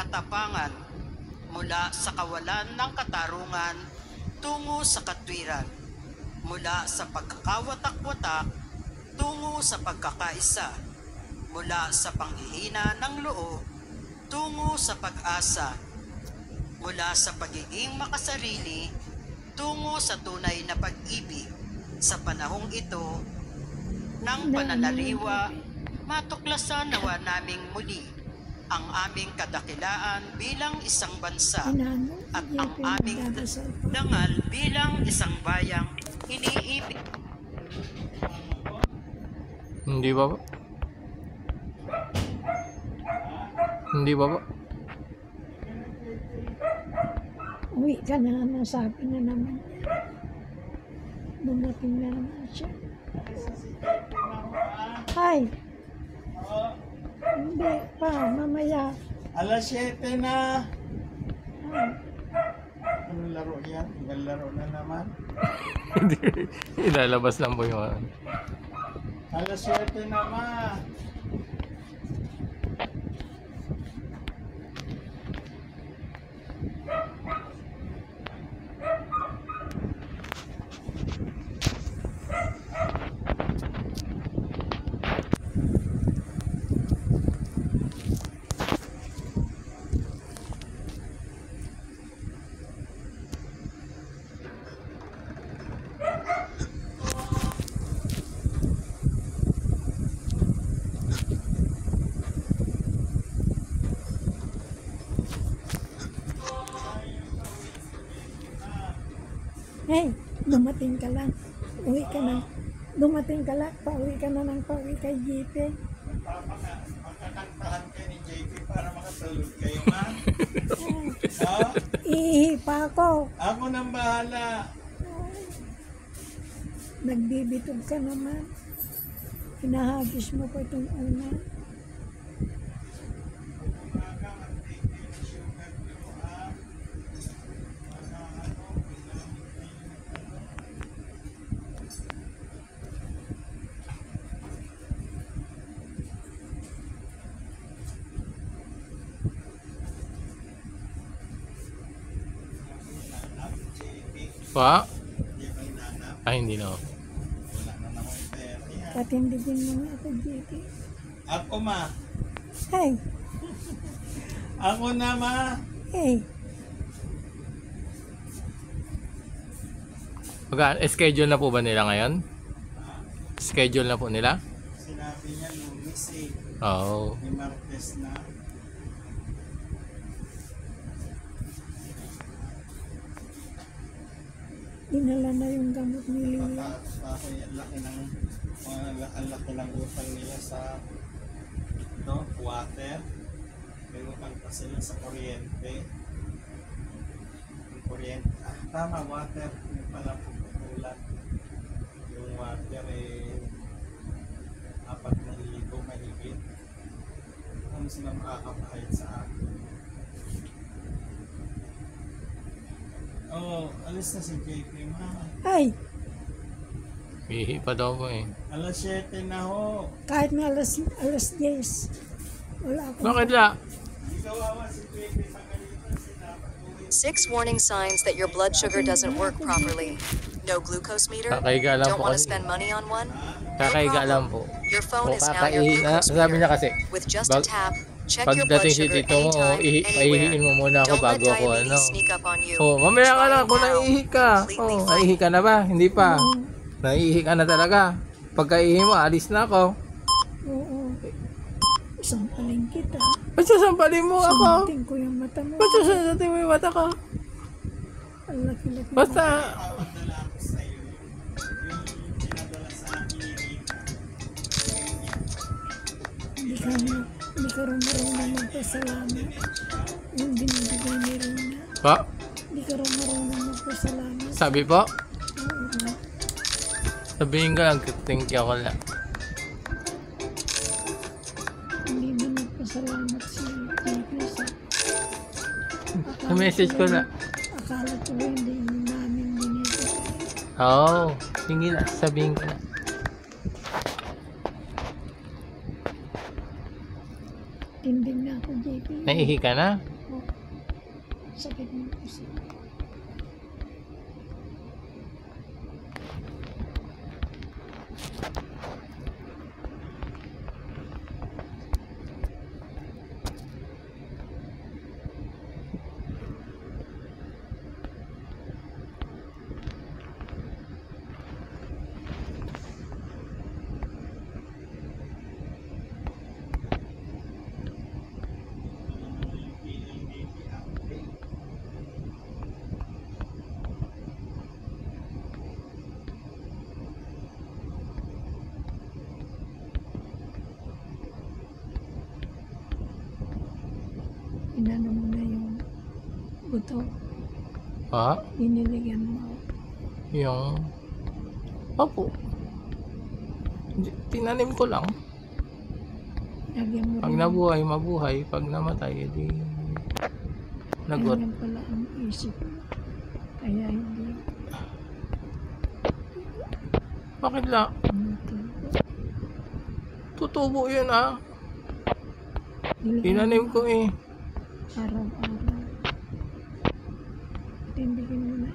katapangan, mula sa kawalan ng katarungan tungo sa katwiran, mula sa pagkakawatak-watak tungo sa pagkakaisa, mula sa panghihina ng loob tungo sa pag-asa, mula sa pagiging makasarili tungo sa tunay na pag-ibig. Sa panahong ito ng pananaliwa, matuklasan nawa naming muli ang aming kadakilaan bilang isang bansa at ang aming dangal bilang isang bayang iniibig. Hindi ba po? Hindi ba po? Uwi ka na, nasabi na naman. Dumating na naman siya. Hi! Hindi pa, mamaya. Alas 7 na. Hi. Anong laro yan? Ibang laro na naman. Hindi. Ilalabas lang po yung ano. Alas 7 na, ma. Hey, dumating ka lang. Uwi ka na. Dumating ka lang. Pauwi ka na ng pauwi kay JP. Magkakantahan kayo ni JP para makatulog kayo, ma. Ha? Ihi pa ako. Ako nang bahala. Nagbibitog ka naman. Hinahagis mo pa itong una. Pa? Hindi ba hinanap? Ay, hindi na. Wala na naman pera yan. Patindigin mo nga ako, JP. Ako, ma. Hey, Ako na, ma. hey. Schedule na po ba nila ngayon? Schedule na po nila? Sinabi niya Lumis eh. Oo. May Martes na. Dinala na yung gamot ni Lia. Tapos ang laki ng utang nila sa water. May utang pa sila sa kuryente. Yung kuryente. Tama, water. Yung pala pupulan. Yung water eh 4,000 mahigit. Ano sila makakapahit sa akin? Oh, alis na si JP, ma. Ay, Ihi pa daw po eh. Alas 7 na ho. kahit na alas 10. Wala akong... Bakit la? Hindi kawawa si JP sa kanina. Dapat uwi. 6 warning signs that your blood sugar doesn't work properly. No glucose meter? Kakaiga lang Don't po want to kasi. spend money on one? Kakaiga lang po. Your phone O is now your kakaihi na. glucose Sabi niya meter. kasi, With just a tap, check your blood pagdating si sugar Tito mo, anytime, paihiin anywhere. mo muna ako Don't let bago ako diabetes ano. sneak up on you. Oh, mamaya ka Try lang it kung now. naiihi ka. Completely Oh, free. naiihi ka na ba? Hindi pa. Naiihi ka na talaga. Pagkaihi mo, alis na ako. Oo. Isang paling kita. Ba't sasampalin mo ako? Sumunting ko yung mata mo. Ba't sasampalin mo yung mata ko? Ang laki-laki. Basta, Papadala ko sa iyo. Yung pinadala sa akin ni Rita. Hindi ka rin marunong magpasalamat. Yung binibigay ni Rina. pa, Hindi ka rin marunong magpasalamat. sabi po, Oo nga. sabihin ko lang, thank you ako lang. Hindi na nagpasalamat si Tito sa... Sa message ko na. Akala ko hindi namin binibigay. Oo, sige na, sabihin ko na. Tinding na ako, JP. Naihi ka na? sakit ng puso. Inano mo na yung buto, Ha? diniligan mo. Yung... Opo. Tinanim ko lang. Lagyan mo Pag rin. nabuhay, mabuhay. Pag namatay, edi... Nagot. Ganyan pala ang isip. Kaya hindi Bakit la? tumutubo. Tutubo yun ah. Tinanim ko eh. Araw-araw. Tindigin mo na.